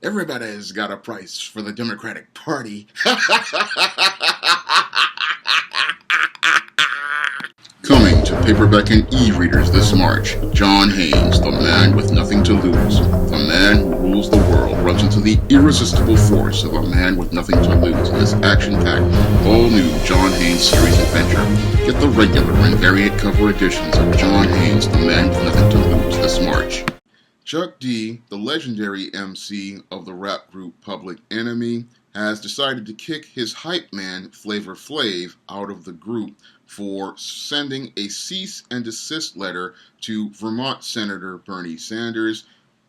Everybody's got a price for the Democratic Party. Coming to paperback and e-readers this March, John Haynes, the man with nothing to lose. The man who rules the world runs into the irresistible force of a man with nothing to lose in this action-packed, all-new John Haynes series adventure. Get the regular and variant cover editions of John Haynes, the man with nothing to lose this March. Chuck D, the legendary MC of the rap group Public Enemy, has decided to kick his hype man Flavor Flav out of the group for sending a cease and desist letter to Vermont Senator Bernie Sanders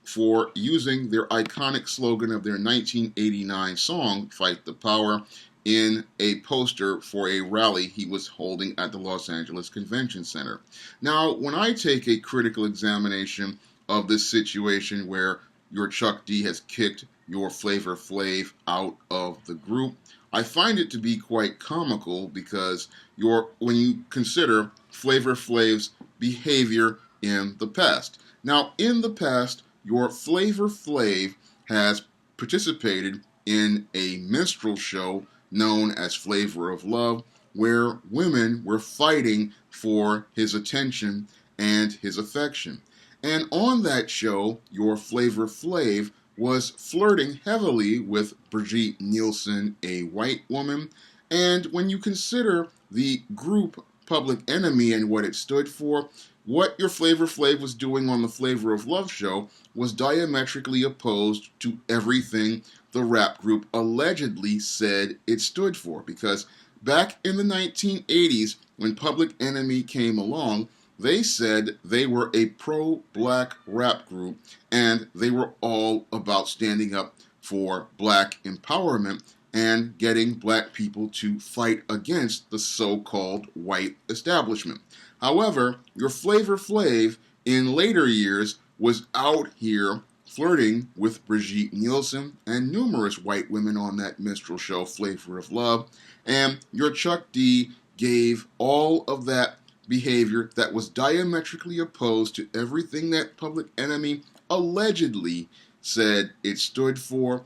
for using their iconic slogan of their 1989 song, Fight the Power, in a poster for a rally he was holding at the Los Angeles Convention Center. Now, when I take a critical examination of this situation where your Chuck D has kicked your Flavor Flav out of the group, I find it to be quite comical because when you consider Flavor Flav's behavior in the past. Now, in the past, your Flavor Flav has participated in a minstrel show known as Flavor of Love, where women were fighting for his attention and his affection. And on that show, your Flavor Flav was flirting heavily with Brigitte Nielsen, a white woman. And when you consider the group Public Enemy and what it stood for, what your Flavor Flav was doing on the Flavor of Love show was diametrically opposed to everything the rap group allegedly said it stood for. Because back in the 1980s, when Public Enemy came along, they said they were a pro-black rap group, and they were all about standing up for black empowerment and getting black people to fight against the so-called white establishment. However, your Flavor Flav in later years was out here flirting with Brigitte Nielsen and numerous white women on that minstrel show, Flavor of Love, and your Chuck D gave all of that behavior that was diametrically opposed to everything that Public Enemy allegedly said it stood for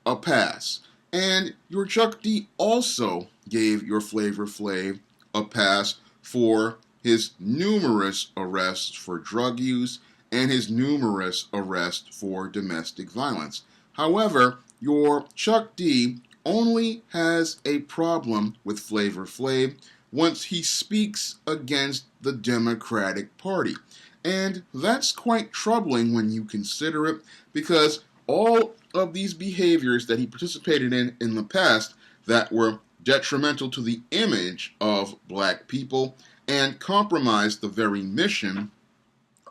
a pass. And your Chuck D also gave your Flavor Flav a pass for his numerous arrests for drug use and his numerous arrests for domestic violence. However, your Chuck D only has a problem with Flavor Flav once he speaks against the Democratic Party. And that's quite troubling when you consider it, because all of these behaviors that he participated in the past that were detrimental to the image of black people and compromised the very mission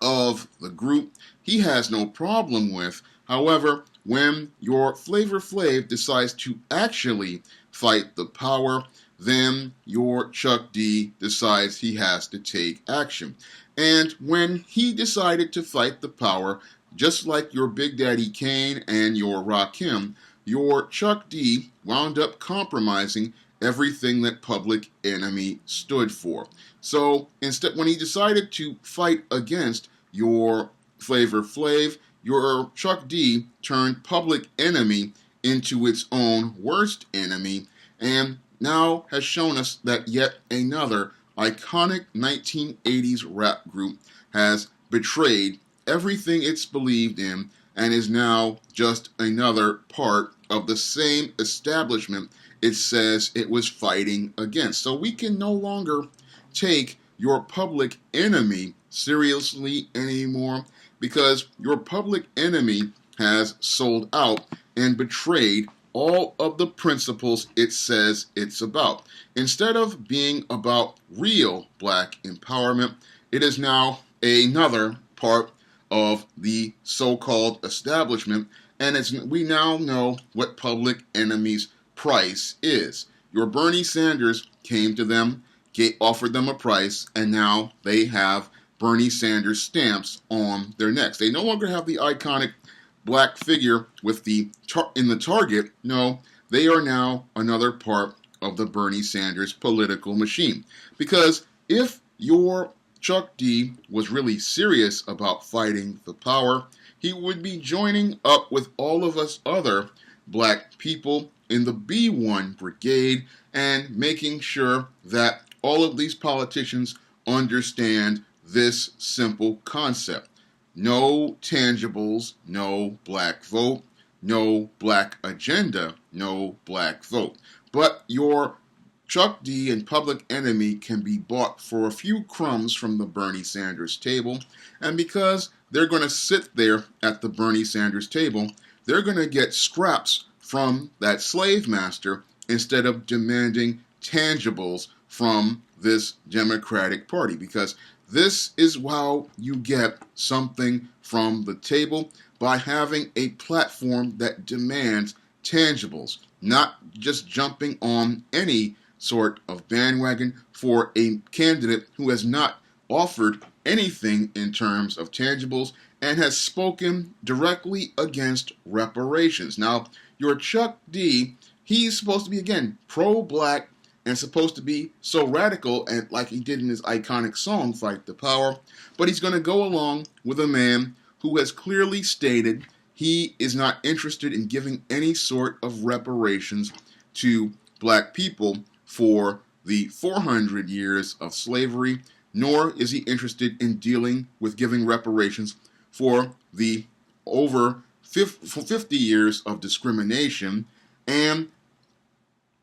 of the group, he has no problem with. However, when your Flavor Flav decides to actually fight the power, then your Chuck D decides he has to take action. And when he decided to fight the power, just like your Big Daddy Kane and your Rakim, your Chuck D wound up compromising everything that Public Enemy stood for. So instead, when he decided to fight against your Flavor Flav, your Chuck D turned Public Enemy into its own worst enemy, and now has shown us that yet another iconic 1980s rap group has betrayed everything it's believed in and is now just another part of the same establishment it says it was fighting against. So we can no longer take your Public Enemy seriously anymore, because your Public Enemy has sold out and betrayed all of the principles it says it's about. Instead of being about real black empowerment, it is now another part of the so-called establishment, and we now know what Public Enemy's price is. Your Bernie Sanders came to them, offered them a price, and now they have Bernie Sanders stamps on their necks. They no longer have the iconic black figure with the in the target. No, they are now another part of the Bernie Sanders political machine. Because if your Chuck D was really serious about fighting the power, he would be joining up with all of us other black people in the B1 brigade and making sure that all of these politicians understand this simple concept. No tangibles, no black vote, no black agenda, no black vote. But your Chuck D and Public Enemy can be bought for a few crumbs from the Bernie Sanders table, and because they're going to sit there at the Bernie Sanders table, they're going to get scraps from that slave master instead of demanding tangibles from this Democratic Party, because this is how you get something from the table, by having a platform that demands tangibles, not just jumping on any sort of bandwagon for a candidate who has not offered anything in terms of tangibles and has spoken directly against reparations. Now, your Chuck D, he's supposed to be, again, pro-black and supposed to be so radical, and like he did in his iconic song, Fight the Power, but he's going to go along with a man who has clearly stated he is not interested in giving any sort of reparations to black people for the 400 years of slavery, nor is he interested in dealing with giving reparations for the over 50 years of discrimination, and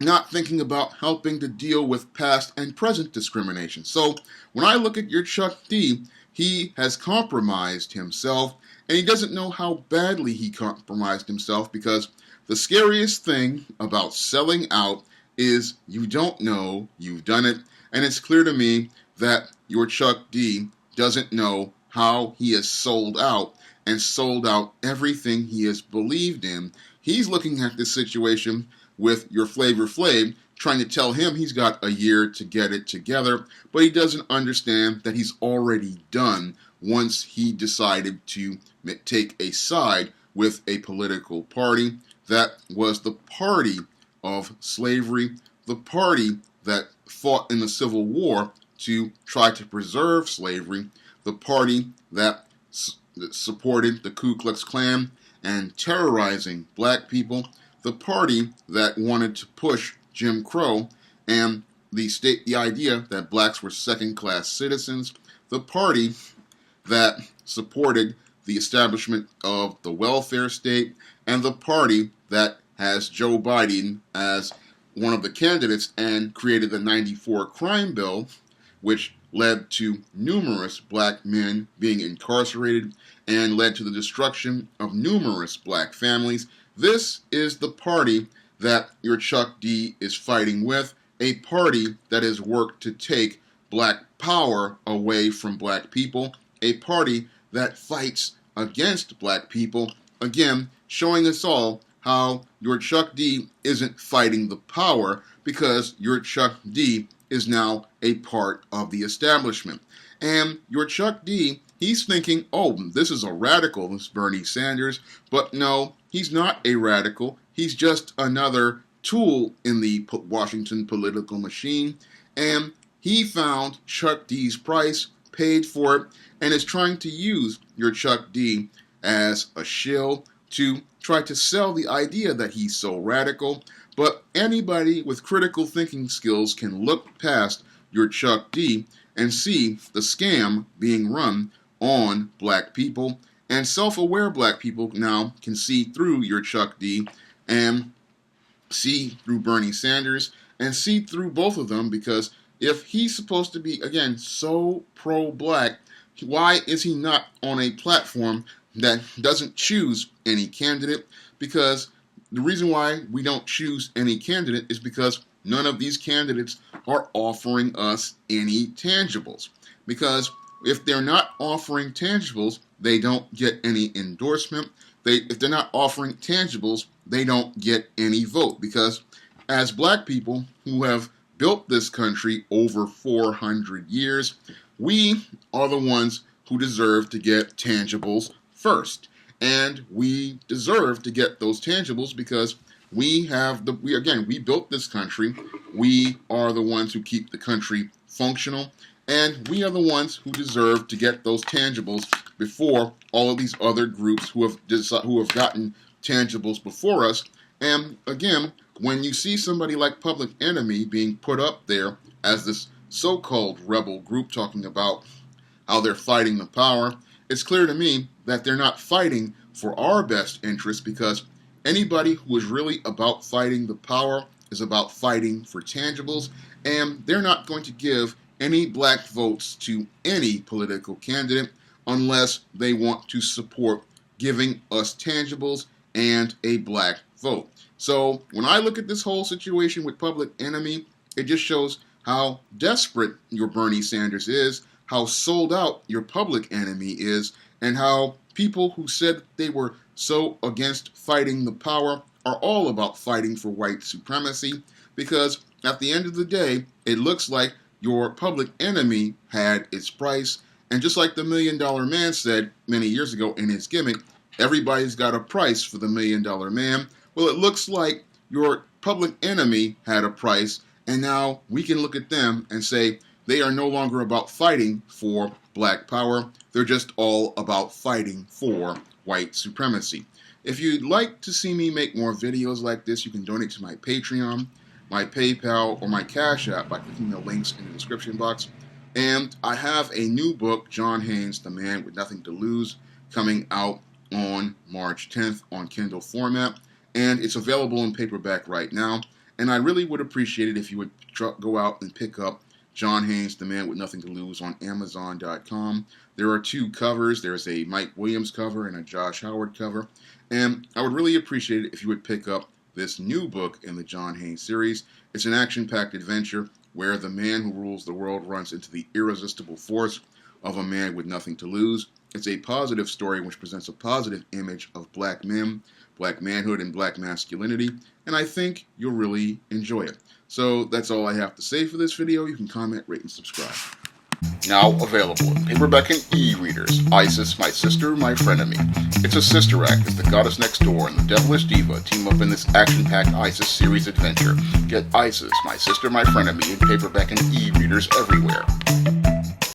not thinking about helping to deal with past and present discrimination. So when I look at your Chuck D, he has compromised himself, and he doesn't know how badly he compromised himself, because the scariest thing about selling out is you don't know you've done it, and it's clear to me that your Chuck D doesn't know how he has sold out, and sold out everything he has believed in. He's looking at this situation with your Flavor Flav, trying to tell him he's got a year to get it together, but he doesn't understand that he's already done once he decided to take a side with a political party that was the party of slavery, the party that fought in the Civil War to try to preserve slavery, the party that supported the Ku Klux Klan and terrorizing black people, the party that wanted to push Jim Crow and the idea that blacks were second-class citizens, the party that supported the establishment of the welfare state, and the party that has Joe Biden as one of the candidates and created the '94 crime bill, which led to numerous black men being incarcerated and led to the destruction of numerous black families. This is the party that your Chuck D is fighting with, a party that has worked to take black power away from black people, a party that fights against black people, again, showing us all how your Chuck D isn't fighting the power, because your Chuck D is now a part of the establishment. And your Chuck D, he's thinking, oh, this is a radical, this Bernie Sanders, but no, he's not a radical. He's just another tool in the Washington political machine, and he found Chuck D's price, paid for it, and is trying to use your Chuck D as a shill to try to sell the idea that he's so radical. But anybody with critical thinking skills can look past your Chuck D and see the scam being run on black people, and self-aware black people now can see through your Chuck D and see through Bernie Sanders and see through both of them, because if he's supposed to be, again, so pro-black, why is he not on a platform that doesn't choose any candidate? Because the reason why we don't choose any candidate is because none of these candidates are offering us any tangibles. Because if they're not offering tangibles, they don't get any endorsement. If they're not offering tangibles, they don't get any vote. Because as black people who have built this country over 400 years, we are the ones who deserve to get tangibles first. And we deserve to get those tangibles because we built this country. We are the ones who keep the country functional. And we are the ones who deserve to get those tangibles before all of these other groups who have gotten tangibles before us. And again, when you see somebody like Public Enemy being put up there as this so-called rebel group talking about how they're fighting the power, it's clear to me that they're not fighting for our best interest, because anybody who is really about fighting the power is about fighting for tangibles, and they're not going to give any black votes to any political candidate unless they want to support giving us tangibles and a black vote. So when I look at this whole situation with Public Enemy, it just shows how desperate your Bernie Sanders is, how sold out your Public Enemy is, and how people who said they were so against fighting the power are all about fighting for white supremacy, because at the end of the day, it looks like your Public Enemy had its price. And just like the $1 Million Man said many years ago in his gimmick, everybody's got a price for the $1 Million Man. Well, it looks like your Public Enemy had a price, and now we can look at them and say they are no longer about fighting for black power. They're just all about fighting for white supremacy. If you'd like to see me make more videos like this, you can donate to my Patreon, my PayPal, or my Cash App by clicking the links in the description box. And I have a new book, John Haynes, The Man with Nothing to Lose, coming out on March 10th on Kindle format. And it's available in paperback right now. And I really would appreciate it if you would go out and pick up John Haynes, The Man with Nothing to Lose on Amazon.com. There are two covers. There's a Mike Williams cover and a Josh Howard cover. And I would really appreciate it if you would pick up this new book in the John Haynes series. It's an action-packed adventure where the man who rules the world runs into the irresistible force of a man with nothing to lose. It's a positive story which presents a positive image of black men, black manhood, and black masculinity, and I think you'll really enjoy it. So that's all I have to say for this video. You can comment, rate, and subscribe. Now available in paperback and e-readers, Isis, My Sister, My Frenemy. It's a sister act as the goddess next door and the devilish diva team up in this action-packed Isis series adventure. Get Isis, My Sister, My Frenemy in paperback and e-readers everywhere.